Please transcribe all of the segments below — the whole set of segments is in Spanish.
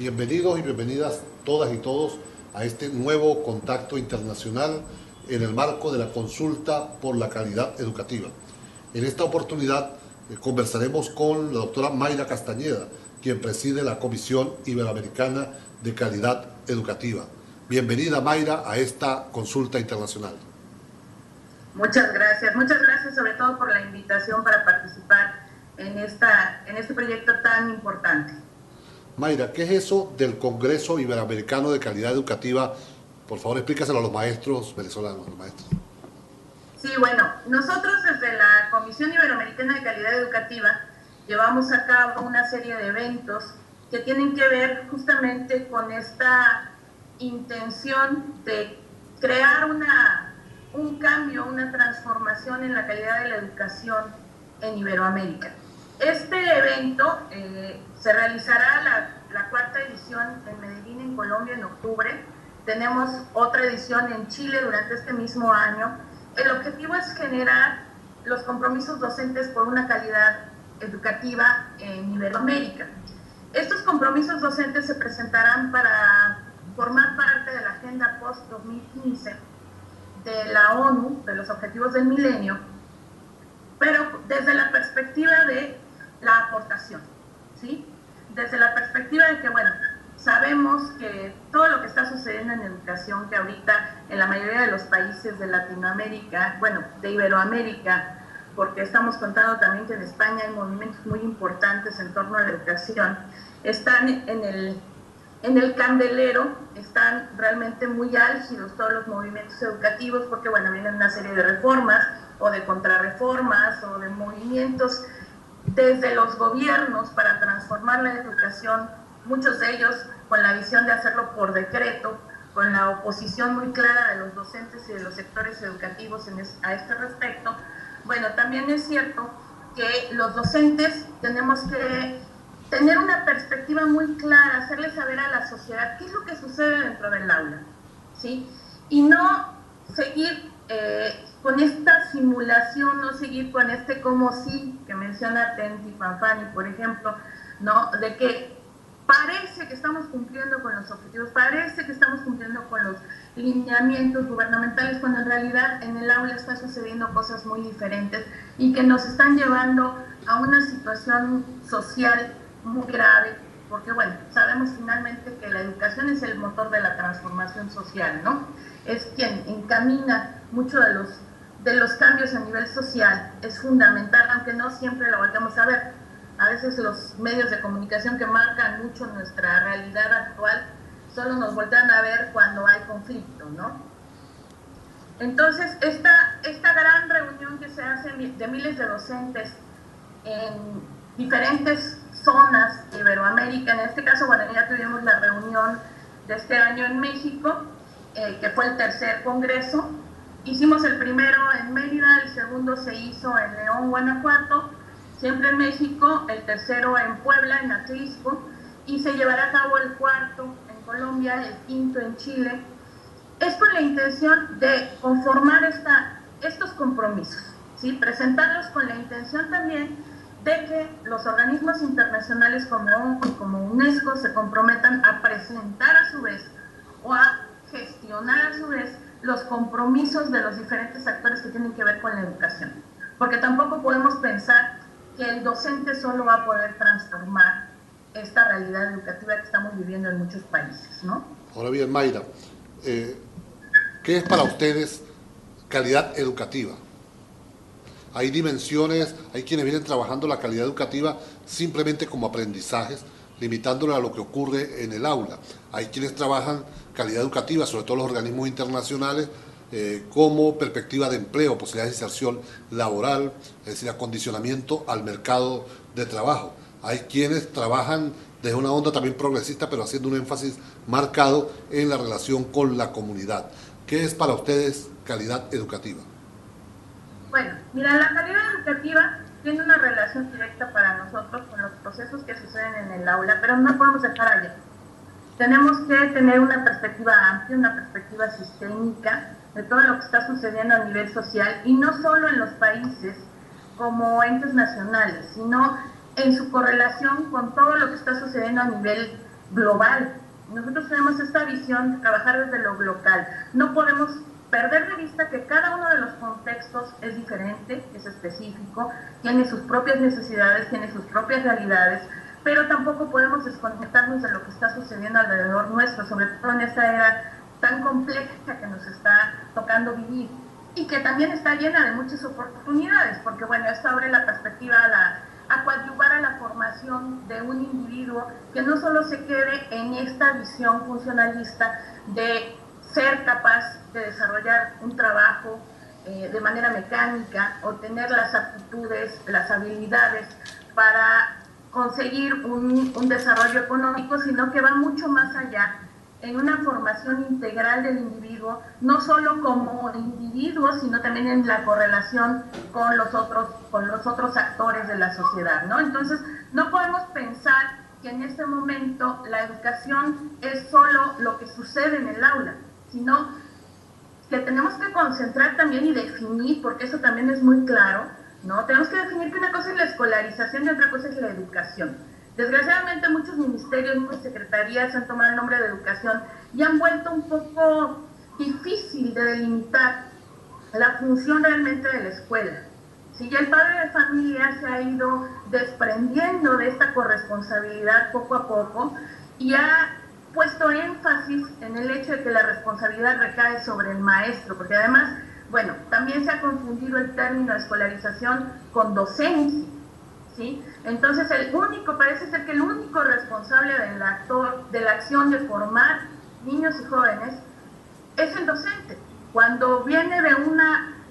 Bienvenidos y bienvenidas todas y todos a este nuevo contacto internacional en el marco de la consulta por la calidad educativa. En esta oportunidad conversaremos con la doctora Mayra Castañeda, quien preside la Comisión Iberoamericana de Calidad Educativa. Bienvenida, Mayra, a esta consulta internacional. Muchas gracias sobre todo por la invitación para participar en este proyecto tan importante. Mayra, ¿qué es eso del Congreso Iberoamericano de Calidad Educativa? Por favor, explícaselo a los maestros venezolanos, los maestros. Sí, bueno, nosotros desde la Comisión Iberoamericana de Calidad Educativa llevamos a cabo una serie de eventos que tienen que ver justamente con esta intención de crear un cambio, una transformación en la calidad de la educación en Iberoamérica. Este evento se realizará la cuarta edición en Medellín, en Colombia, en octubre. Tenemos otra edición en Chile durante este mismo año. El objetivo es generar los compromisos docentes por una calidad educativa en Iberoamérica. Estos compromisos docentes se presentarán para formar parte de la Agenda Post-2015 de la ONU, de los Objetivos del Milenio, pero desde la perspectiva de la aportación, ¿sí? Desde la perspectiva de que, bueno, sabemos que todo lo que está sucediendo en educación, que ahorita en la mayoría de los países de Latinoamérica, bueno, de Iberoamérica, porque estamos contando también que en España hay movimientos muy importantes en torno a la educación, están en el candelero, están realmente muy álgidos todos los movimientos educativos, porque, bueno, vienen una serie de reformas o de contrarreformas o de movimientos desde los gobiernos para transformar la educación, muchos de ellos con la visión de hacerlo por decreto, con la oposición muy clara de los docentes y de los sectores educativos a este respecto. Bueno, también es cierto que los docentes tenemos que tener una perspectiva muy clara, hacerle saber a la sociedad qué es lo que sucede dentro del aula, ¿sí? Y no seguir con esta simulación, no seguir con este como sí, que menciona Tenti Fanfani, por ejemplo, ¿no? De que parece que estamos cumpliendo con los objetivos, parece que estamos cumpliendo con los lineamientos gubernamentales, cuando en realidad en el aula están sucediendo cosas muy diferentes y que nos están llevando a una situación social muy grave, porque bueno, sabemos finalmente que la educación es el motor de la transformación social, ¿no? Es quien encamina mucho de los cambios a nivel social, es fundamental, aunque no siempre lo volvemos a ver. A veces los medios de comunicación que marcan mucho nuestra realidad actual solo nos voltean a ver cuando hay conflicto, ¿no? Entonces, esta gran reunión que se hace de miles de docentes en diferentes zonas de Iberoamérica, en este caso, bueno, ya tuvimos la reunión de este año en México, que fue el tercer congreso. Hicimos el primero en Mérida, el segundo se hizo en León, Guanajuato, siempre en México, el tercero en Puebla, en Atlisco, y se llevará a cabo el cuarto en Colombia, el quinto en Chile. Es con la intención de conformar estos compromisos, ¿sí? Presentarlos con la intención también de que los organismos internacionales como UNESCO se comprometan a presentar a su vez o a gestionar a su vez los compromisos de los diferentes actores que tienen que ver con la educación. Porque tampoco podemos pensar que el docente solo va a poder transformar esta realidad educativa que estamos viviendo en muchos países, ¿no? Ahora bien, Mayra, ¿qué es para ustedes calidad educativa? Hay dimensiones, hay quienes vienen trabajando la calidad educativa simplemente como aprendizajes, limitándola a lo que ocurre en el aula. Hay quienes trabajan calidad educativa, sobre todo los organismos internacionales, como perspectiva de empleo, posibilidades de inserción laboral, es decir, acondicionamiento al mercado de trabajo. Hay quienes trabajan desde una onda también progresista, pero haciendo un énfasis marcado en la relación con la comunidad. ¿Qué es para ustedes calidad educativa? Bueno, mira, la calidad educativa tiene una relación directa para nosotros con los procesos que suceden en el aula, pero no podemos dejar allá. Tenemos que tener una perspectiva amplia, una perspectiva sistémica de todo lo que está sucediendo a nivel social, y no solo en los países como entes nacionales, sino en su correlación con todo lo que está sucediendo a nivel global. Nosotros tenemos esta visión de trabajar desde lo local. No podemos perder de vista que cada uno de los contextos es diferente, es específico, tiene sus propias necesidades, tiene sus propias realidades, pero tampoco podemos desconectarnos de lo que está sucediendo alrededor nuestro, sobre todo en esta era tan compleja que nos está tocando vivir y que también está llena de muchas oportunidades, porque bueno, esto abre la perspectiva a coadyuvar a la formación de un individuo que no solo se quede en esta visión funcionalista de ser capaz de desarrollar un trabajo de manera mecánica o tener las aptitudes, las habilidades para conseguir un desarrollo económico, sino que va mucho más allá en una formación integral del individuo, no solo como individuo, sino también en la correlación con los otros actores de la sociedad, ¿no? Entonces, no podemos pensar que en este momento la educación es solo lo que sucede en el aula, sino que tenemos que concentrar también y definir, porque eso también es muy claro, ¿no? Tenemos que definir que una cosa es la escolarización y otra cosa es la educación. Desgraciadamente muchos ministerios, muchas secretarías han tomado el nombre de educación y han vuelto un poco difícil de delimitar la función realmente de la escuela. Si ya el padre de familia se ha ido desprendiendo de esta corresponsabilidad poco a poco y ha puesto énfasis en el hecho de que la responsabilidad recae sobre el maestro, porque además, bueno, también se ha confundido el término escolarización con docencia, ¿sí? Entonces parece ser que el único responsable de la acción de formar niños y jóvenes es el docente, cuando viene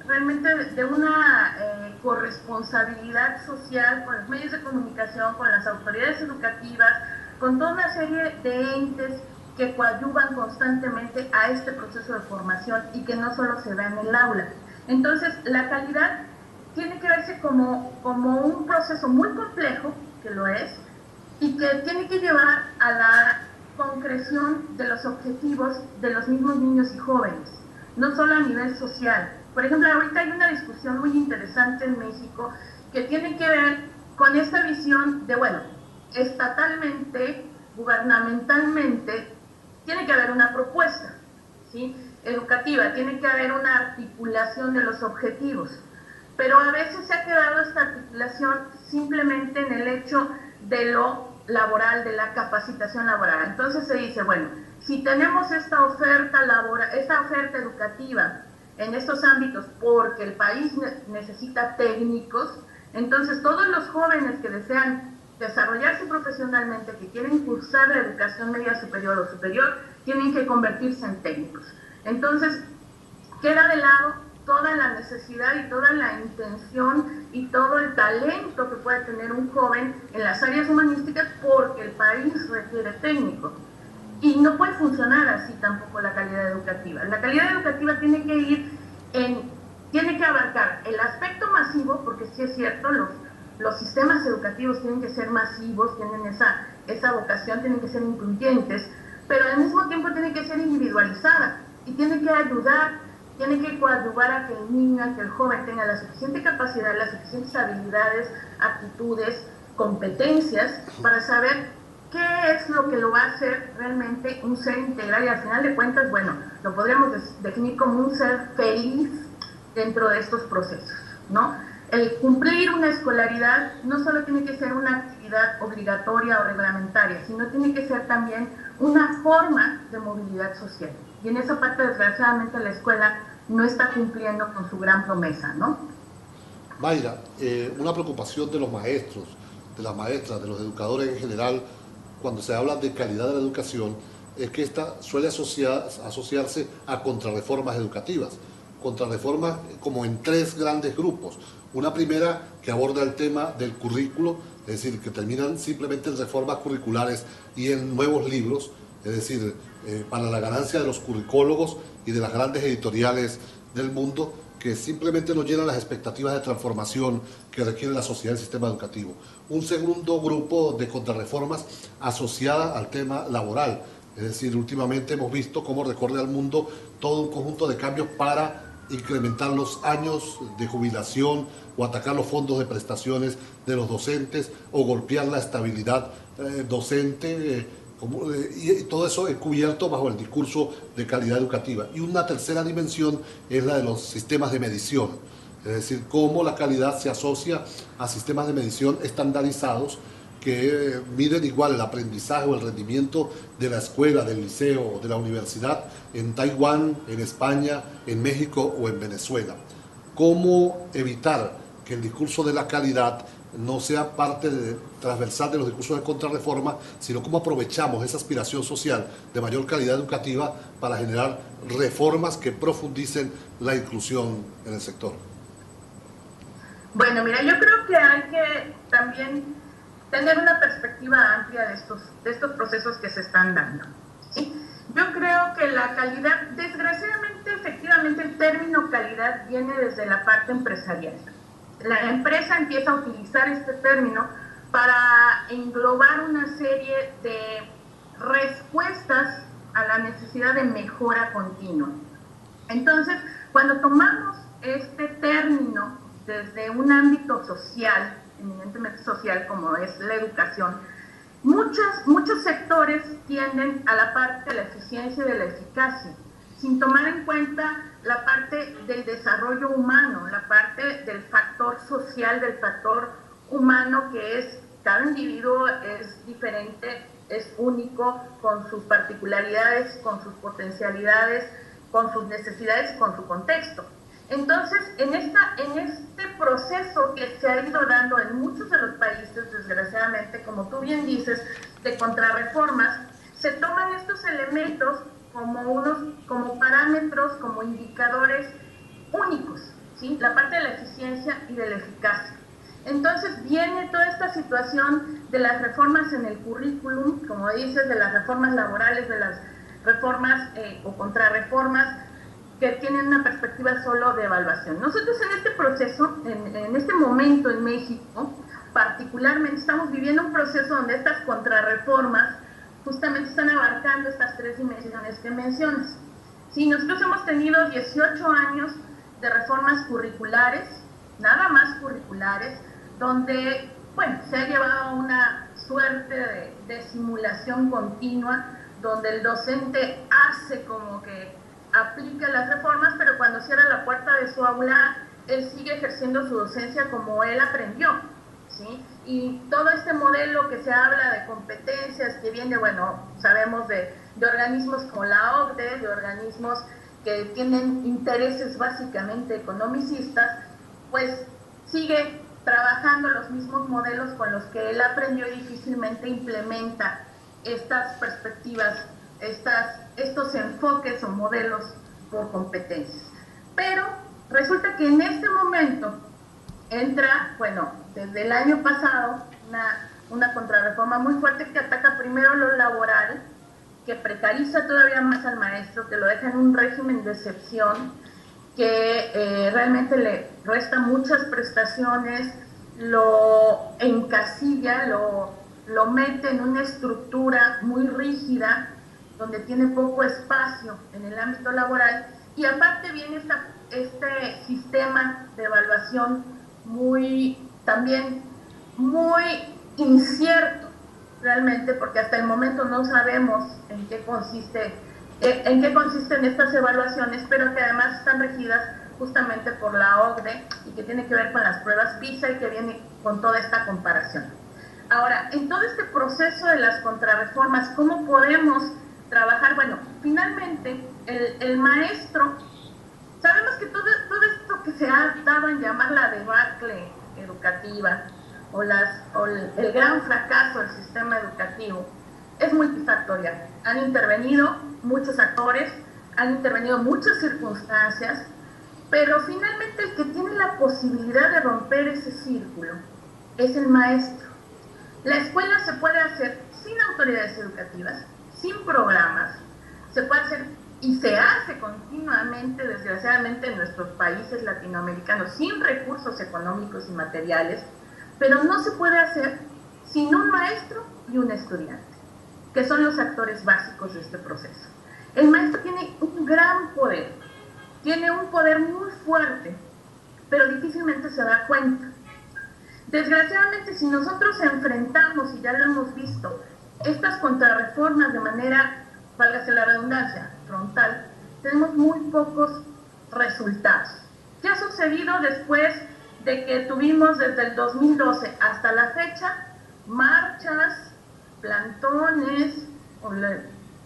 realmente de una corresponsabilidad social con los medios de comunicación, con las autoridades educativas, con toda una serie de entes que coadyuvan constantemente a este proceso de formación y que no solo se da en el aula. Entonces, la calidad tiene que verse como un proceso muy complejo, que lo es, y que tiene que llevar a la concreción de los objetivos de los mismos niños y jóvenes, no solo a nivel social. Por ejemplo, ahorita hay una discusión muy interesante en México que tiene que ver con esta visión de, bueno, estatalmente, gubernamentalmente, tiene que haber una propuesta, ¿sí?, educativa, tiene que haber una articulación de los objetivos, pero a veces se ha quedado esta articulación simplemente en el hecho de lo laboral, de la capacitación laboral. Entonces se dice, bueno, si tenemos esta oferta educativa en estos ámbitos porque el país necesita técnicos, entonces todos los jóvenes que desean desarrollarse profesionalmente, que quieren cursar la educación media superior o superior, tienen que convertirse en técnicos. Entonces, queda de lado toda la necesidad y toda la intención y todo el talento que puede tener un joven en las áreas humanísticas porque el país requiere técnicos. Y no puede funcionar así tampoco la calidad educativa. La calidad educativa tiene que abarcar el aspecto masivo, porque sí es cierto, los sistemas educativos tienen que ser masivos, tienen esa vocación, tienen que ser incluyentes, pero al mismo tiempo tiene que ser individualizada y tiene que ayudar, tiene que coadyuvar a que el niño, a que el joven tenga la suficiente capacidad, las suficientes habilidades, aptitudes, competencias para saber qué es lo que lo va a hacer realmente un ser integral y al final de cuentas, bueno, lo podríamos definir como un ser feliz dentro de estos procesos, ¿no? El cumplir una escolaridad no solo tiene que ser una actividad obligatoria o reglamentaria, sino tiene que ser también una forma de movilidad social. Y en esa parte, desgraciadamente, la escuela no está cumpliendo con su gran promesa, ¿no? Mayra, una preocupación de los maestros, de las maestras, de los educadores en general, cuando se habla de calidad de la educación, es que esta suele asociarse a contrarreformas educativas. Contrarreformas como en tres grandes grupos. Una primera que aborda el tema del currículo, es decir, que terminan simplemente en reformas curriculares y en nuevos libros, es decir, para la ganancia de los curricólogos y de las grandes editoriales del mundo, que simplemente no llenan las expectativas de transformación que requiere la sociedad y el sistema educativo. Un segundo grupo de contrarreformas asociada al tema laboral, es decir, últimamente hemos visto cómo recorre al mundo todo un conjunto de cambios para incrementar los años de jubilación o atacar los fondos de prestaciones de los docentes o golpear la estabilidad docente Y todo eso es cubierto bajo el discurso de calidad educativa. Y una tercera dimensión es la de los sistemas de medición, es decir, cómo la calidad se asocia a sistemas de medición estandarizados que miden igual el aprendizaje o el rendimiento de la escuela, del liceo o de la universidad en Taiwán, en España, en México o en Venezuela. Cómo evitar que el discurso de la calidad no sea transversal de los discursos de contrarreforma, sino cómo aprovechamos esa aspiración social de mayor calidad educativa para generar reformas que profundicen la inclusión en el sector. Bueno, mira, yo creo que hay que también tener una perspectiva amplia de estos procesos que se están dando, ¿sí? Yo creo que la calidad, desgraciadamente, efectivamente, el término calidad viene desde la parte empresarial. La empresa empieza a utilizar este término para englobar una serie de respuestas a la necesidad de mejora continua. Entonces, cuando tomamos este término desde un ámbito social, eminentemente social como es la educación, muchos sectores tienden a la parte de la eficiencia y de la eficacia, sin tomar en cuenta la parte del desarrollo humano, la parte del factor social, del factor humano, que es, cada individuo es diferente, es único, con sus particularidades, con sus potencialidades, con sus necesidades, con su contexto. Entonces, en este proceso que se ha ido dando en muchos de los países, desgraciadamente, como tú bien dices, de contrarreformas, se toman estos elementos como parámetros, como indicadores únicos, ¿sí? La parte de la eficiencia y de la eficacia. Entonces viene toda esta situación de las reformas en el currículum, como dices, de las reformas laborales, de las reformas o contrarreformas que tienen una perspectiva solo de evaluación. Nosotros en este proceso, en este momento en México, particularmente estamos viviendo un proceso donde estas contrarreformas justamente están abarcando estas tres dimensiones que mencionas. Sí, nosotros hemos tenido 18 años de reformas curriculares, nada más curriculares, donde, bueno, se ha llevado una suerte de simulación continua, donde el docente hace como que aplica las reformas, pero cuando cierra la puerta de su aula, él sigue ejerciendo su docencia como él aprendió, ¿sí? Y todo este modelo que se habla de competencias, que viene, bueno, sabemos de organismos como la OCDE, de organismos que tienen intereses básicamente economicistas, pues sigue trabajando los mismos modelos con los que él aprendió y difícilmente implementa estas perspectivas, estos enfoques o modelos por competencias. Pero resulta que en este momento entra, bueno, desde el año pasado, una contrarreforma muy fuerte que ataca primero lo laboral, que precariza todavía más al maestro, que lo deja en un régimen de excepción, que realmente le resta muchas prestaciones, lo encasilla, lo mete en una estructura muy rígida, donde tiene poco espacio en el ámbito laboral, y aparte viene este sistema de evaluación también muy incierto realmente, porque hasta el momento no sabemos en qué consisten estas evaluaciones, pero que además están regidas justamente por la OCDE y que tiene que ver con las pruebas PISA y que viene con toda esta comparación. Ahora, en todo este proceso de las contrarreformas, ¿cómo podemos trabajar? Bueno, finalmente el maestro, sabemos que todo esto que se ha dado en llamar la debacle educativa o el gran fracaso del sistema educativo es multifactorial. Han intervenido muchos actores, han intervenido muchas circunstancias, pero finalmente el que tiene la posibilidad de romper ese círculo es el maestro. La escuela se puede hacer sin autoridades educativas, sin programas, se puede hacer y se hace continuamente, desgraciadamente, en nuestros países latinoamericanos, sin recursos económicos y materiales, pero no se puede hacer sin un maestro y un estudiante, que son los actores básicos de este proceso. El maestro tiene un gran poder, tiene un poder muy fuerte, pero difícilmente se da cuenta. Desgraciadamente, si nosotros enfrentamos, y ya lo hemos visto, estas contrarreformas de manera, válgase la redundancia, frontal, tenemos muy pocos resultados. ¿Qué ha sucedido después de que tuvimos desde el 2012 hasta la fecha marchas, plantones, o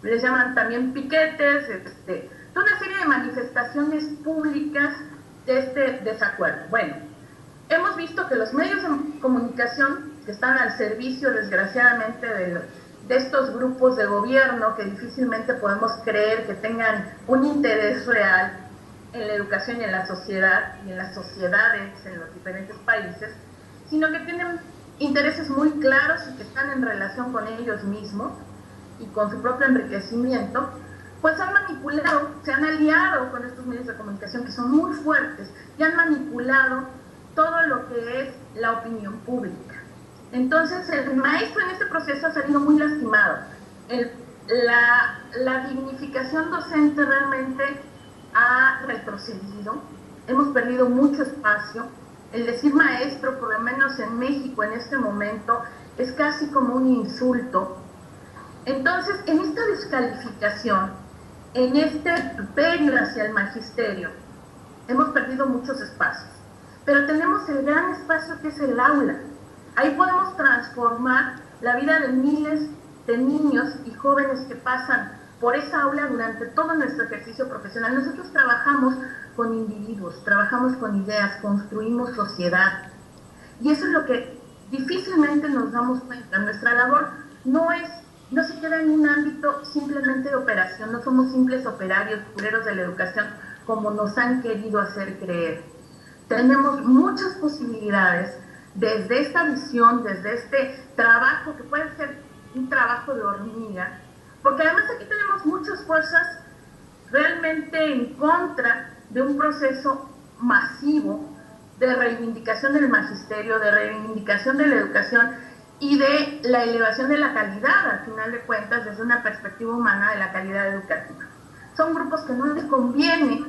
les llaman también piquetes, toda una serie de manifestaciones públicas de este desacuerdo? Bueno, hemos visto que los medios de comunicación que están al servicio, desgraciadamente, de estos grupos de gobierno que difícilmente podemos creer que tengan un interés real en la educación y en la sociedad y en las sociedades en los diferentes países, sino que tienen intereses muy claros y que están en relación con ellos mismos y con su propio enriquecimiento, pues han manipulado, se han aliado con estos medios de comunicación que son muy fuertes y han manipulado todo lo que es la opinión pública. Entonces el maestro en este proceso ha salido muy lastimado. La dignificación docente realmente ha retrocedido, hemos perdido mucho espacio. El decir maestro, por lo menos en México en este momento, es casi como un insulto. Entonces, en esta descalificación, en este vituperio hacia el magisterio, hemos perdido muchos espacios. Pero tenemos el gran espacio que es el aula. Ahí podemos transformar la vida de miles de niños y jóvenes que pasan por esa aula durante todo nuestro ejercicio profesional. Nosotros trabajamos con individuos, trabajamos con ideas, construimos sociedad. Y eso es lo que difícilmente nos damos cuenta. Nuestra labor no se queda en un ámbito simplemente de operación, no somos simples operarios, cureros de la educación, como nos han querido hacer creer. Tenemos muchas posibilidades desde esta visión, desde este trabajo que puede ser un trabajo de hormiga, porque además aquí tenemos muchas fuerzas realmente en contra de un proceso masivo de reivindicación del magisterio, de reivindicación de la educación y de la elevación de la calidad, al final de cuentas, desde una perspectiva humana de la calidad educativa. Son grupos que no les conviene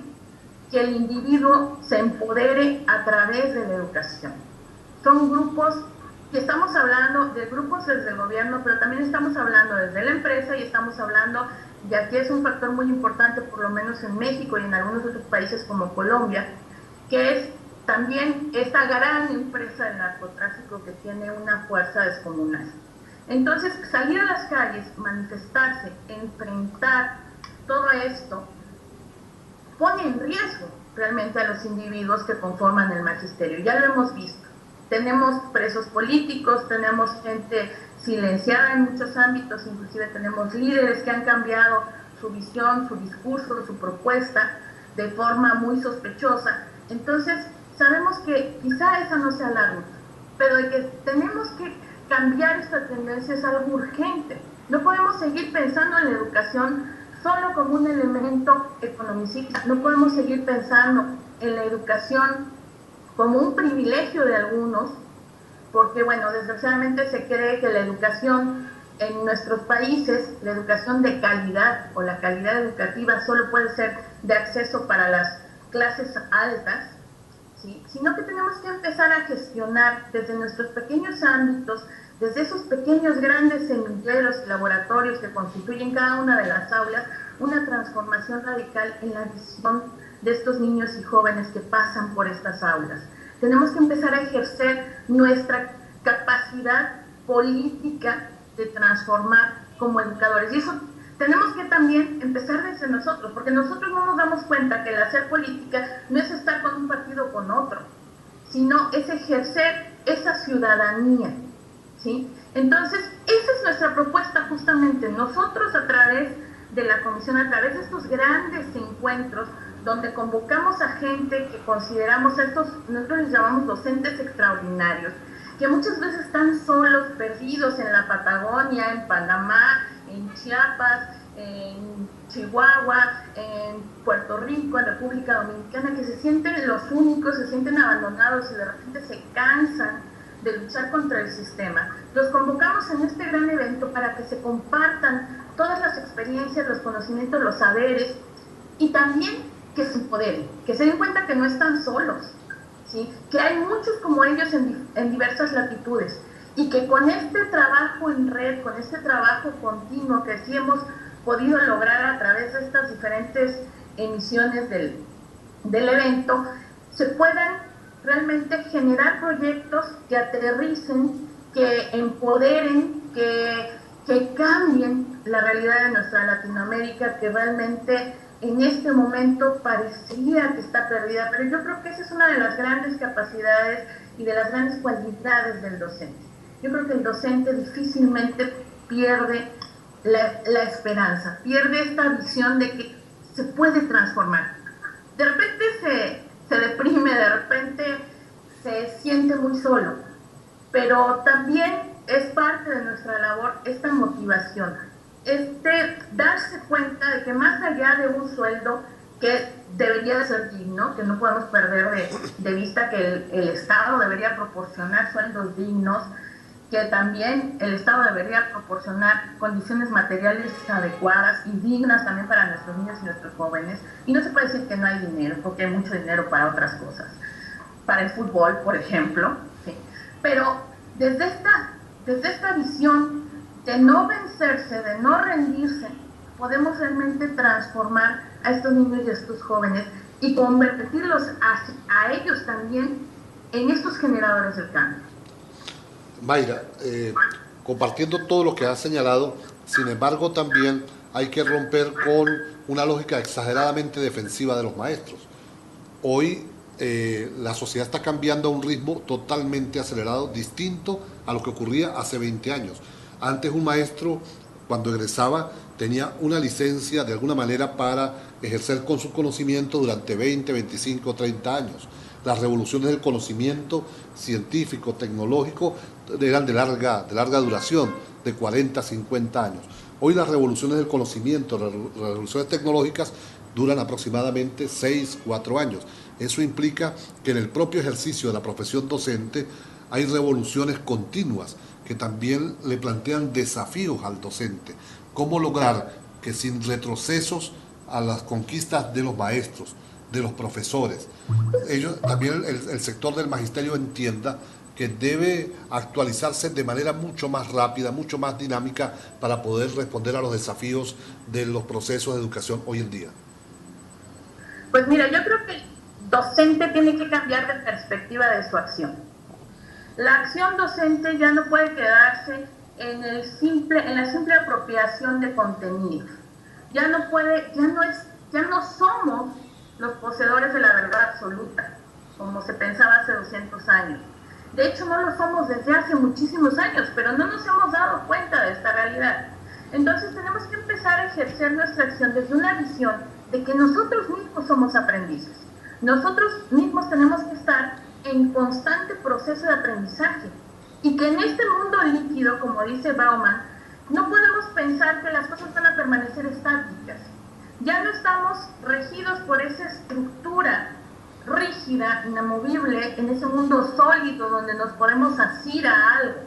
que el individuo se empodere a través de la educación. Son grupos que estamos hablando de grupos desde el gobierno, pero también estamos hablando desde la empresa y estamos hablando, y aquí es un factor muy importante, por lo menos en México y en algunos otros países como Colombia, que es también esta gran empresa del narcotráfico que tiene una fuerza descomunal. Entonces, salir a las calles, manifestarse, enfrentar todo esto, pone en riesgo realmente a los individuos que conforman el magisterio. Ya lo hemos visto. Tenemos presos políticos, tenemos gente silenciada en muchos ámbitos, inclusive tenemos líderes que han cambiado su visión, su discurso, su propuesta de forma muy sospechosa. Entonces, sabemos que quizá esa no sea la ruta, pero de que tenemos que cambiar esta tendencia es algo urgente. No podemos seguir pensando en la educación solo como un elemento economicista, no podemos seguir pensando en la educación como un privilegio de algunos, porque bueno, desgraciadamente se cree que la educación en nuestros países, la educación de calidad o la calidad educativa solo puede ser de acceso para las clases altas, ¿sí? Sino que tenemos que empezar a gestionar desde nuestros pequeños ámbitos, desde esos pequeños grandes semilleros y laboratorios que constituyen cada una de las aulas, una transformación radical en la visión de estos niños y jóvenes que pasan por estas aulas. Tenemos que empezar a ejercer nuestra capacidad política de transformar como educadores. Y eso tenemos que también empezar desde nosotros, porque nosotros no nos damos cuenta que el hacer política no es estar con un partido o con otro, sino es ejercer esa ciudadanía, ¿sí? Entonces, esa es nuestra propuesta justamente. Nosotros a través de la comisión, a través de estos grandes encuentros, donde convocamos a gente que consideramos estos, nosotros les llamamos docentes extraordinarios, que muchas veces están solos, perdidos en la Patagonia, en Panamá, en Chiapas, en Chihuahua, en Puerto Rico, en República Dominicana, que se sienten los únicos, se sienten abandonados y de repente se cansan de luchar contra el sistema. Los convocamos en este gran evento para que se compartan todas las experiencias, los conocimientos, los saberes, y también que se empoderen, que se den cuenta que no están solos, ¿sí? Que hay muchos como ellos en diversas latitudes, y que con este trabajo en red, con este trabajo continuo que sí hemos podido lograr a través de estas diferentes emisiones del evento, se puedan realmente generar proyectos que aterricen, que empoderen, que cambien la realidad de nuestra Latinoamérica, que realmente en este momento parecería que está perdida, pero yo creo que esa es una de las grandes capacidades y de las grandes cualidades del docente. Yo creo que el docente difícilmente pierde la esperanza, pierde esta visión de que se puede transformar. De repente se deprime, de repente se siente muy solo, pero también es parte de nuestra labor esta motivación, darse cuenta de que más allá de un sueldo que debería de ser digno, que no podemos perder de vista que el Estado debería proporcionar sueldos dignos, que también el Estado debería proporcionar condiciones materiales adecuadas y dignas también para nuestros niños y nuestros jóvenes. Y no se puede decir que no hay dinero, porque hay mucho dinero para otras cosas, para el fútbol, por ejemplo, ¿sí? Pero desde esta visión de no vencerse, de no rendirse, podemos realmente transformar a estos niños y a estos jóvenes y convertirlos a ellos también en estos generadores del cambio. Mayra, compartiendo todo lo que has señalado, sin embargo también hay que romper con una lógica exageradamente defensiva de los maestros. Hoy la sociedad está cambiando a un ritmo totalmente acelerado, distinto a lo que ocurría hace 20 años. Antes un maestro, cuando egresaba, tenía una licencia de alguna manera para ejercer con su conocimiento durante 20, 25, 30 años. Las revoluciones del conocimiento científico, tecnológico, eran de larga duración, de 40, 50 años. Hoy las revoluciones del conocimiento, las revoluciones tecnológicas, duran aproximadamente 6, 4 años. Eso implica que en el propio ejercicio de la profesión docente hay revoluciones continuas que también le plantean desafíos al docente. ¿Cómo lograr que sin retrocesos a las conquistas de los maestros, de los profesores, ellos, también el sector del magisterio entienda que debe actualizarse de manera mucho más rápida, mucho más dinámica para poder responder a los desafíos de los procesos de educación hoy en día? Pues mira, yo creo que el docente tiene que cambiar de perspectiva de su acción. La acción docente ya no puede quedarse en la simple apropiación de contenidos. Ya no somos los poseedores de la verdad absoluta, como se pensaba hace 200 años. De hecho, no lo somos desde hace muchísimos años, pero no nos hemos dado cuenta de esta realidad. Entonces tenemos que empezar a ejercer nuestra acción desde una visión de que nosotros mismos somos aprendices. Nosotros mismos tenemos que estar en constante proceso de aprendizaje y que en este mundo líquido, como dice Bauman, no podemos pensar que las cosas van a permanecer estáticas. Ya no estamos regidos por esa estructura rígida, inamovible, en ese mundo sólido donde nos podemos asir a algo.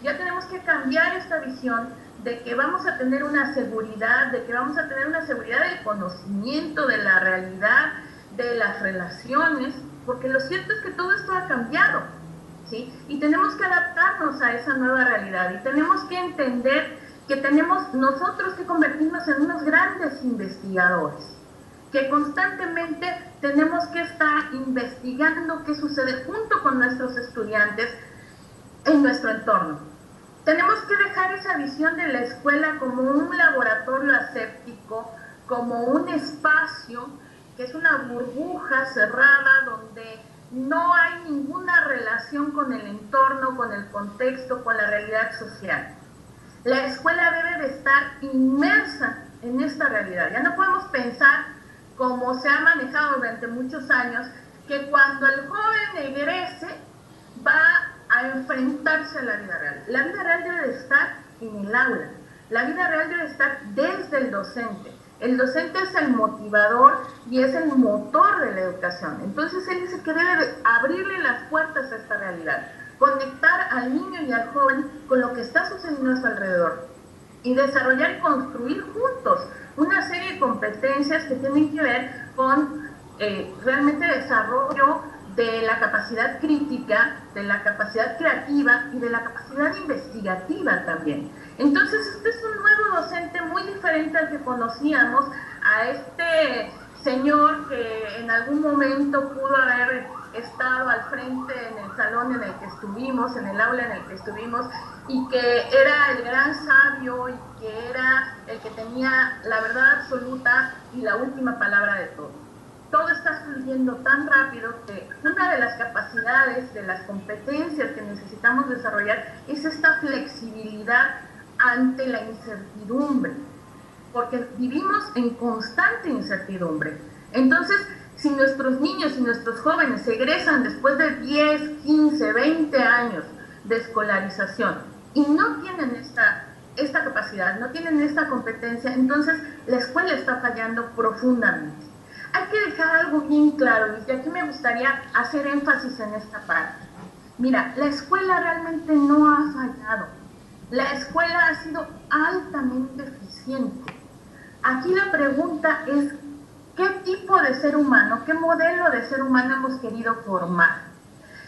Ya tenemos que cambiar esta visión de que vamos a tener una seguridad, de que vamos a tener una seguridad del conocimiento, de la realidad, de las relaciones, porque lo cierto es que todo esto ha cambiado, ¿sí? Y tenemos que adaptarnos a esa nueva realidad y tenemos que entender que tenemos nosotros que convertirnos en unos grandes investigadores, que constantemente tenemos que estar investigando qué sucede junto con nuestros estudiantes en nuestro entorno. Tenemos que dejar esa visión de la escuela como un laboratorio aséptico, como un espacio que es una burbuja cerrada donde no hay ninguna relación con el entorno, con el contexto, con la realidad social. La escuela debe de estar inmersa en esta realidad. Ya no podemos pensar, como se ha manejado durante muchos años, que cuando el joven egrese va a enfrentarse a la vida real. La vida real debe de estar en el aula. La vida real debe estar desde el docente. El docente es el motivador y es el motor de la educación. Entonces él es el que debe de abrirle las puertas a esta realidad, conectar al niño y al joven con lo que está sucediendo a su alrededor y desarrollar y construir juntos una serie de competencias que tienen que ver con realmente desarrollo de la capacidad crítica, de la capacidad creativa y de la capacidad investigativa también. Entonces, este es un nuevo docente muy diferente al que conocíamos, a este señor que en algún momento pudo haber estado al frente en el salón en el que estuvimos, en el aula en el que estuvimos, y que era el gran sabio y que era el que tenía la verdad absoluta y la última palabra de todo. Todo está fluyendo tan rápido que una de las capacidades, de las competencias que necesitamos desarrollar es esta flexibilidad ante la incertidumbre, porque vivimos en constante incertidumbre. Entonces, si nuestros niños y nuestros jóvenes egresan después de 10, 15, 20 años de escolarización y no tienen esta capacidad, no tienen esta competencia, entonces la escuela está fallando profundamente. Hay que dejar algo bien claro, y aquí me gustaría hacer énfasis en esta parte. Mira, la escuela realmente no ha fallado. La escuela ha sido altamente eficiente. Aquí la pregunta es, ¿qué tipo de ser humano, qué modelo de ser humano hemos querido formar?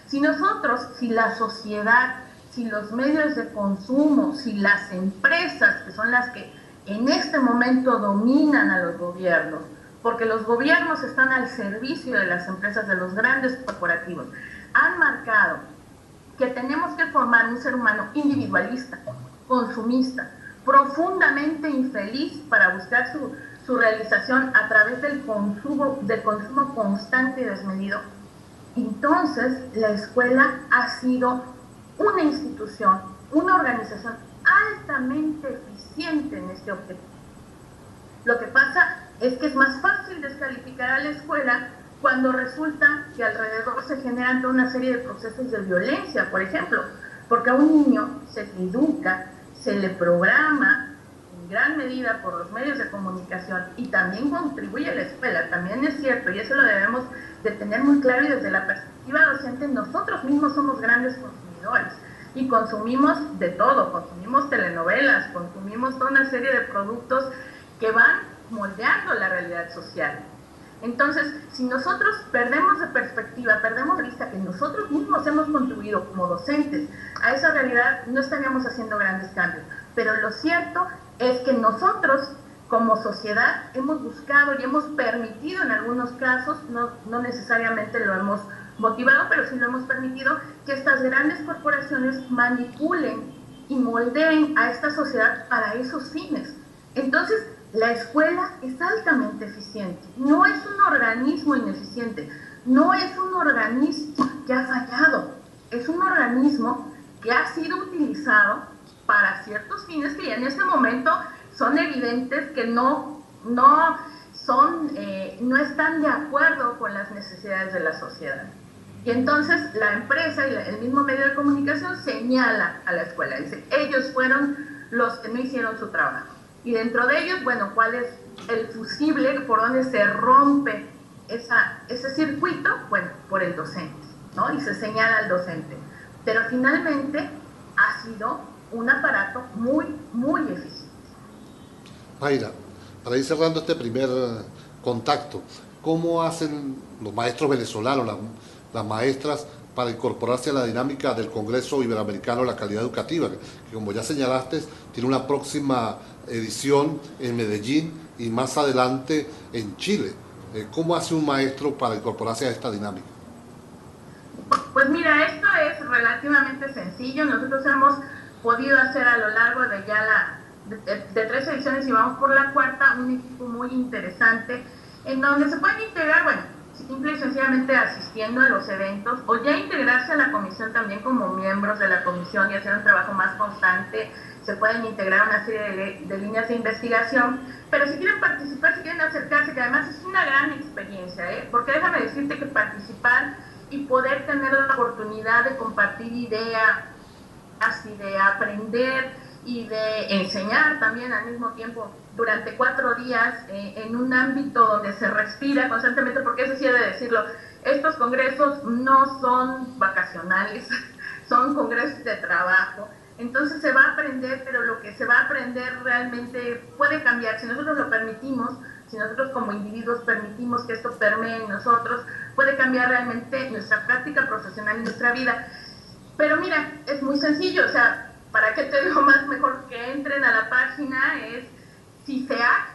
Si nosotros, si la sociedad, si los medios de consumo, si las empresas, que son las que en este momento dominan a los gobiernos, porque los gobiernos están al servicio de las empresas, de los grandes corporativos, han marcado que tenemos que formar un ser humano individualista, consumista, profundamente infeliz para buscar su realización a través del consumo constante y desmedido. Entonces, la escuela ha sido una institución, una organización altamente eficiente en este objetivo. Lo que pasa es que es más fácil descalificar a la escuela cuando resulta que alrededor se generan toda una serie de procesos de violencia, por ejemplo, porque a un niño se le educa, se le programa en gran medida por los medios de comunicación, y también contribuye a la escuela, también es cierto, y eso lo debemos de tener muy claro, y desde la perspectiva docente nosotros mismos somos grandes consumidores y consumimos de todo, consumimos telenovelas, consumimos toda una serie de productos que van moldeando la realidad social. Entonces, si nosotros perdemos de perspectiva, perdemos de vista que nosotros mismos hemos contribuido como docentes a esa realidad, no estaríamos haciendo grandes cambios. Pero lo cierto es que nosotros, como sociedad, hemos buscado y hemos permitido en algunos casos, no necesariamente lo hemos motivado, pero sí lo hemos permitido, que estas grandes corporaciones manipulen y moldeen a esta sociedad para esos fines. Entonces, la escuela es altamente eficiente, no es un organismo ineficiente, no es un organismo que ha fallado, es un organismo que ha sido utilizado para ciertos fines que ya en este momento son evidentes que no están de acuerdo con las necesidades de la sociedad. Y entonces la empresa y el mismo medio de comunicación señala a la escuela, dice, ellos fueron los que no hicieron su trabajo. Y dentro de ellos, bueno, ¿cuál es el fusible por donde se rompe ese circuito? Bueno, por el docente, ¿no? Y se señala al docente. Pero finalmente ha sido un aparato muy, muy eficiente. Mayra, para ir cerrando este primer contacto, ¿cómo hacen los maestros venezolanos, las maestras, para incorporarse a la dinámica del Congreso Iberoamericano de la Calidad Educativa, que como ya señalaste, tiene una próxima edición en Medellín y más adelante en Chile? ¿Cómo hace un maestro para incorporarse a esta dinámica? Pues mira, esto es relativamente sencillo. Nosotros hemos podido hacer a lo largo de ya de 3 ediciones, y vamos por la 4ª, un equipo muy interesante, en donde se pueden integrar, bueno, simple y sencillamente asistiendo a los eventos, o ya integrarse a la comisión también como miembros de la comisión y hacer un trabajo más constante. Se pueden integrar una serie de líneas de investigación, pero si quieren participar, si quieren acercarse, que además es una gran experiencia, porque déjame decirte que participar y poder tener la oportunidad de compartir ideas, de aprender y de enseñar también al mismo tiempo durante 4 días en un ámbito donde se respira constantemente, porque eso sí he de decirlo, estos congresos no son vacacionales, son congresos de trabajo. Entonces se va a aprender, pero lo que se va a aprender realmente puede cambiar. Si nosotros lo permitimos, si nosotros como individuos permitimos que esto permee en nosotros, puede cambiar realmente nuestra práctica profesional y nuestra vida. Pero mira, es muy sencillo, o sea, ¿para qué te digo más? Mejor que entren a la página, es ciceac.com.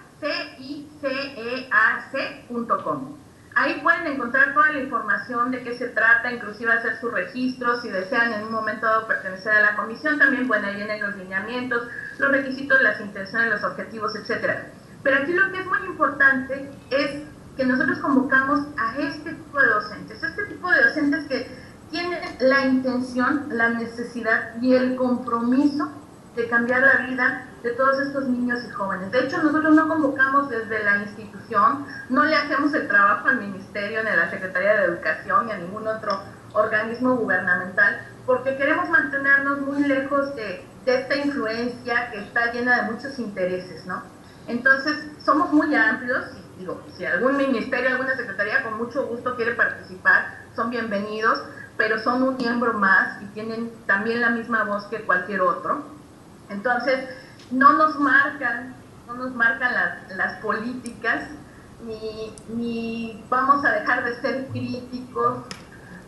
Ahí pueden encontrar toda la información de qué se trata, inclusive hacer su registro, si desean en un momento dado pertenecer a la comisión, también, bueno, ahí vienen los lineamientos, los requisitos, las intenciones, los objetivos, etcétera. Pero aquí lo que es muy importante es que nosotros convocamos a este tipo de docentes que tienen la intención, la necesidad y el compromiso de cambiar la vida de todos estos niños y jóvenes. De hecho, nosotros no convocamos desde la institución, no le hacemos el trabajo al Ministerio, ni a la Secretaría de Educación, ni a ningún otro organismo gubernamental, porque queremos mantenernos muy lejos de esta influencia que está llena de muchos intereses, ¿no? Entonces, somos muy amplios, y digo, si algún ministerio, alguna secretaría con mucho gusto quiere participar, son bienvenidos, pero son un miembro más y tienen también la misma voz que cualquier otro. Entonces, no nos marcan las políticas, ni vamos a dejar de ser críticos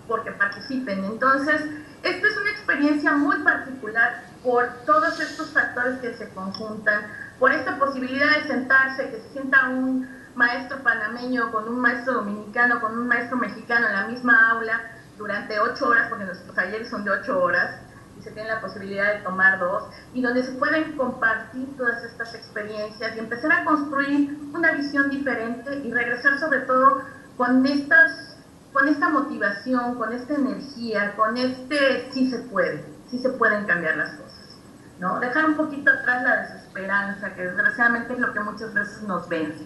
porque participen. Entonces, esta es una experiencia muy particular por todos estos factores que se conjuntan, por esta posibilidad de sentarse, que se sienta un maestro panameño con un maestro dominicano, con un maestro mexicano en la misma aula durante 8 horas, porque nuestros talleres son de 8 horas, y se tiene la posibilidad de tomar 2, y donde se pueden compartir todas estas experiencias y empezar a construir una visión diferente y regresar sobre todo con esta motivación, con esta energía, con sí se pueden cambiar las cosas, ¿no? Dejar un poquito atrás la desesperanza, que desgraciadamente es lo que muchas veces nos vence.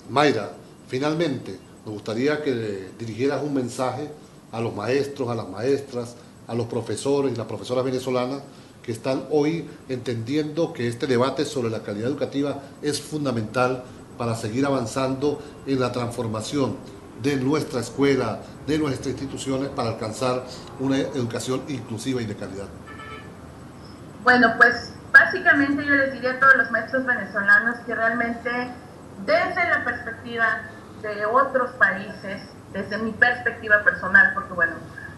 Mayra, finalmente, me gustaría que dirigieras un mensaje a los maestros, a las maestras, a los profesores y las profesoras venezolanas que están hoy entendiendo que este debate sobre la calidad educativa es fundamental para seguir avanzando en la transformación de nuestra escuela, de nuestras instituciones, para alcanzar una educación inclusiva y de calidad. Bueno, pues básicamente yo les diría a todos los maestros venezolanos que realmente desde la perspectiva de otros países, desde mi perspectiva personal, porque bueno,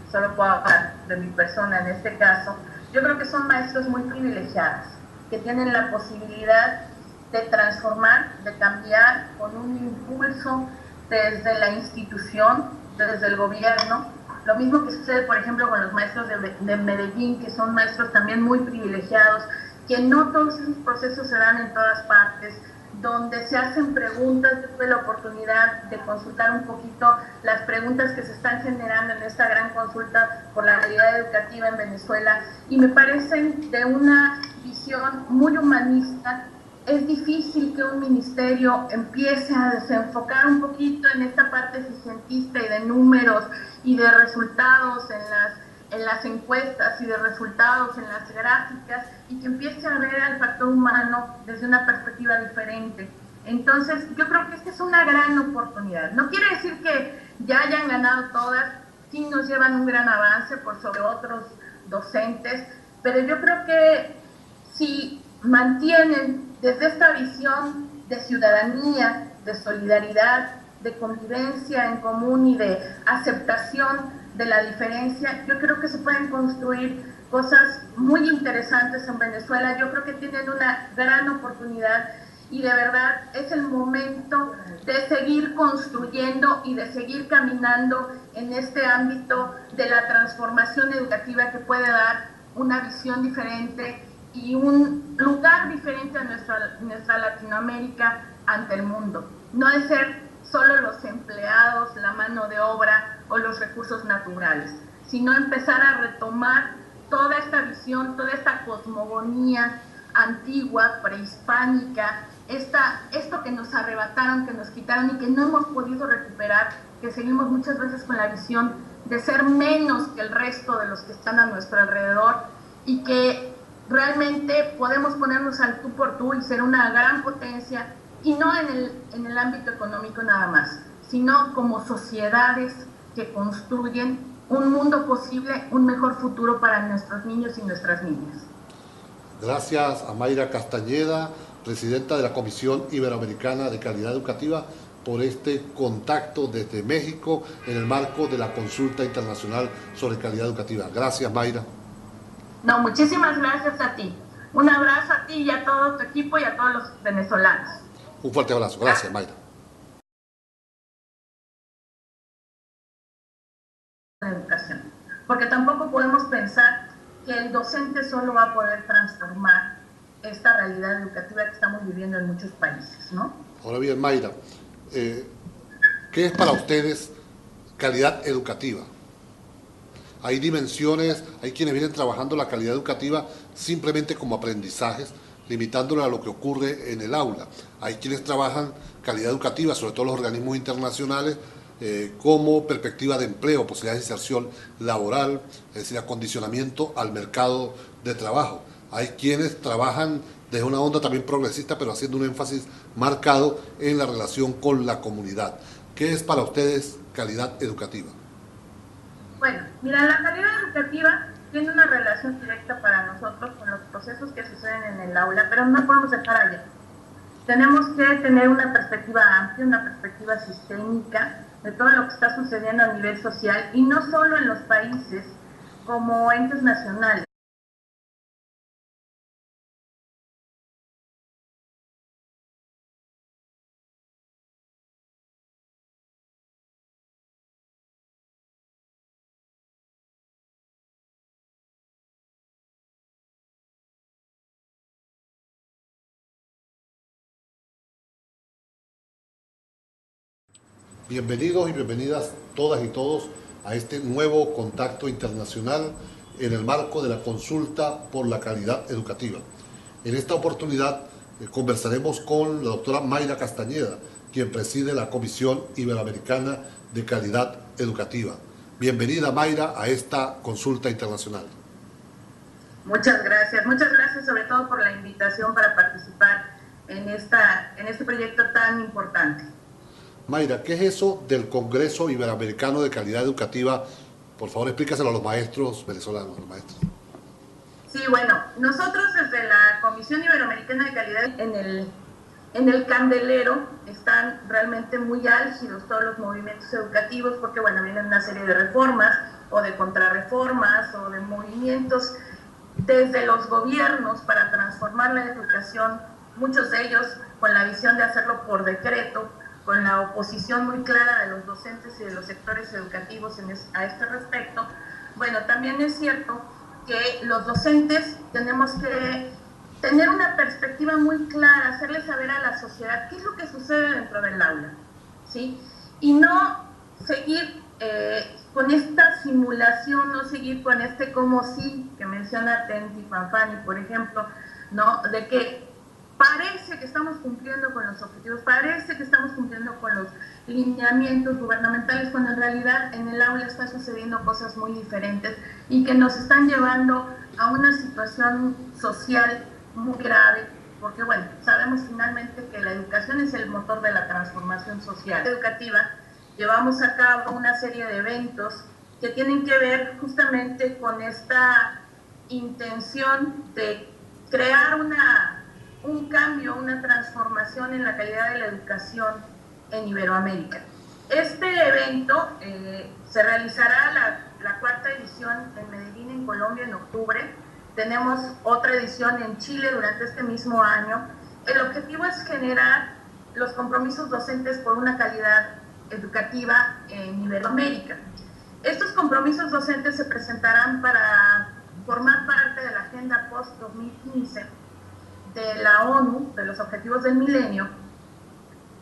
solo puedo hablar de mi persona en este caso, yo creo que son maestros muy privilegiados, que tienen la posibilidad de transformar, de cambiar con un impulso desde la institución, desde el gobierno. Lo mismo que sucede, por ejemplo, con los maestros de Medellín, que son maestros también muy privilegiados, que no todos esos procesos se dan en todas partes, donde se hacen preguntas. Yo tuve la oportunidad de consultar un poquito las preguntas que se están generando en esta gran consulta por la calidad educativa en Venezuela, y me parecen de una visión muy humanista. Es difícil que un ministerio empiece a desenfocar un poquito en esta parte eficientista y de números y de resultados en las encuestas y de resultados en las gráficas, y que empiece a ver al factor humano desde una perspectiva diferente. Entonces, yo creo que esta es una gran oportunidad. No quiere decir que ya hayan ganado todas, sí nos llevan un gran avance por sobre otros docentes, pero yo creo que si mantienen desde esta visión de ciudadanía, de solidaridad, de convivencia en común y de aceptación de la diferencia, yo creo que se pueden construir cosas muy interesantes en Venezuela. Yo creo que tienen una gran oportunidad y de verdad es el momento de seguir construyendo y de seguir caminando en este ámbito de la transformación educativa, que puede dar una visión diferente y un lugar diferente a nuestra Latinoamérica ante el mundo. No de ser solo los empleados, la mano de obra o los recursos naturales, sino empezar a retomar toda esta visión, toda esta cosmogonía antigua, prehispánica, esto que nos arrebataron, que nos quitaron y que no hemos podido recuperar, que seguimos muchas veces con la visión de ser menos que el resto de los que están a nuestro alrededor, y que realmente podemos ponernos al tú por tú y ser una gran potencia, y no en el ámbito económico nada más, sino como sociedades que construyen un mundo posible, un mejor futuro para nuestros niños y nuestras niñas. Gracias a Mayra Castañeda, presidenta de la Comisión Iberoamericana de Calidad Educativa, por este contacto desde México en el marco de la consulta internacional sobre calidad educativa. Gracias, Mayra. No, muchísimas gracias a ti. Un abrazo a ti y a todo tu equipo y a todos los venezolanos. Un fuerte abrazo. Gracias, Mayra. Educación. Porque tampoco podemos pensar que el docente solo va a poder transformar esta realidad educativa que estamos viviendo en muchos países, ¿no? Ahora bien, Mayra, ¿qué es para ustedes calidad educativa? Hay dimensiones, hay quienes vienen trabajando la calidad educativa simplemente como aprendizajes, limitándola a lo que ocurre en el aula. Hay quienes trabajan calidad educativa, sobre todo los organismos internacionales, como perspectiva de empleo, posibilidades de inserción laboral, es decir, acondicionamiento al mercado de trabajo. Hay quienes trabajan desde una onda también progresista, pero haciendo un énfasis marcado en la relación con la comunidad. ¿Qué es para ustedes calidad educativa? Bueno, mira, la calidad educativa tiene una relación directa para nosotros con los procesos que suceden en el aula, pero no podemos dejar allá. Tenemos que tener una perspectiva amplia, una perspectiva sistémica de todo lo que está sucediendo a nivel social y no solo en los países como entes nacionales. Bienvenidos y bienvenidas todas y todos a este nuevo contacto internacional en el marco de la consulta por la calidad educativa. En esta oportunidad conversaremos con la doctora Mayra Castañeda, quien preside la Comisión Iberoamericana de Calidad Educativa. Bienvenida, Mayra, a esta consulta internacional. Muchas gracias sobre todo por la invitación para participar en este proyecto tan importante. Mayra, ¿qué es eso del Congreso Iberoamericano de Calidad Educativa? Por favor, explícaselo a los maestros venezolanos, a los maestros. Sí, bueno, nosotros desde la Comisión Iberoamericana de Calidad en el candelero están realmente muy álgidos todos los movimientos educativos porque, bueno, vienen una serie de reformas o de contrarreformas o de movimientos desde los gobiernos para transformar la educación, muchos de ellos con la visión de hacerlo por decreto, con la oposición muy clara de los docentes y de los sectores educativos a este respecto. Bueno, también es cierto que los docentes tenemos que tener una perspectiva muy clara, hacerle saber a la sociedad qué es lo que sucede dentro del aula, ¿sí? Y no seguir con esta simulación, no seguir con este como sí, que menciona Tenti Fanfani, por ejemplo, ¿no? De que parece que estamos cumpliendo con los objetivos, parece que estamos cumpliendo con los lineamientos gubernamentales, cuando en realidad en el aula están sucediendo cosas muy diferentes y que nos están llevando a una situación social muy grave, porque bueno, sabemos finalmente que la educación es el motor de la transformación social educativa. Llevamos a cabo una serie de eventos que tienen que ver justamente con esta intención de crear un cambio, una transformación en la calidad de la educación en Iberoamérica. Este evento se realizará la cuarta edición en Medellín, en Colombia, en octubre. Tenemos otra edición en Chile durante este mismo año. El objetivo es generar los compromisos docentes por una calidad educativa en Iberoamérica. Estos compromisos docentes se presentarán para formar parte de la Agenda Post-2015 de la ONU, de los Objetivos del Milenio,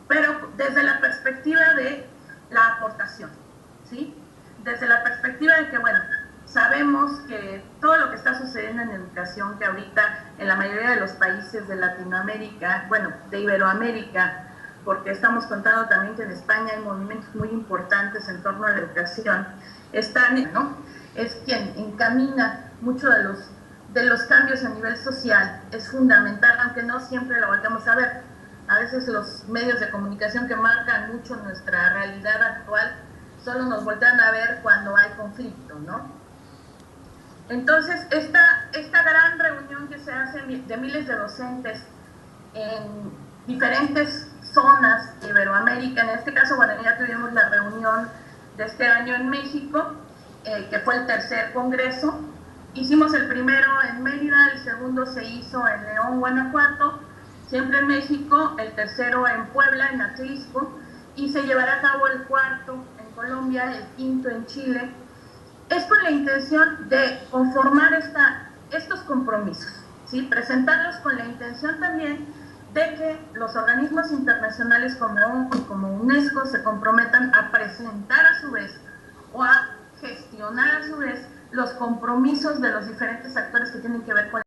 pero desde la perspectiva de la aportación, ¿sí? Desde la perspectiva de que, bueno, sabemos que todo lo que está sucediendo en educación, que ahorita en la mayoría de los países de Latinoamérica, bueno, de Iberoamérica, porque estamos contando también que en España hay movimientos muy importantes en torno a la educación, están, ¿no? Es quien encamina mucho de los cambios a nivel social, es fundamental, aunque no siempre lo volvemos a ver. A veces los medios de comunicación que marcan mucho nuestra realidad actual solo nos voltean a ver cuando hay conflicto, ¿no? Entonces, esta gran reunión que se hace de miles de docentes en diferentes zonas de Iberoamérica. En este caso, bueno, ya tuvimos la reunión de este año en México, que fue el tercer congreso. Hicimos el primero en Mérida, el segundo se hizo en León, Guanajuato, siempre en México, el tercero en Puebla, en Atlisco, y se llevará a cabo el cuarto en Colombia, el quinto en Chile. Es con la intención de conformar estos compromisos, ¿sí? Presentarlos con la intención también de que los organismos internacionales como UNESCO se comprometan a presentar a su vez o a gestionar a su vez los compromisos de los diferentes actores que tienen que ver con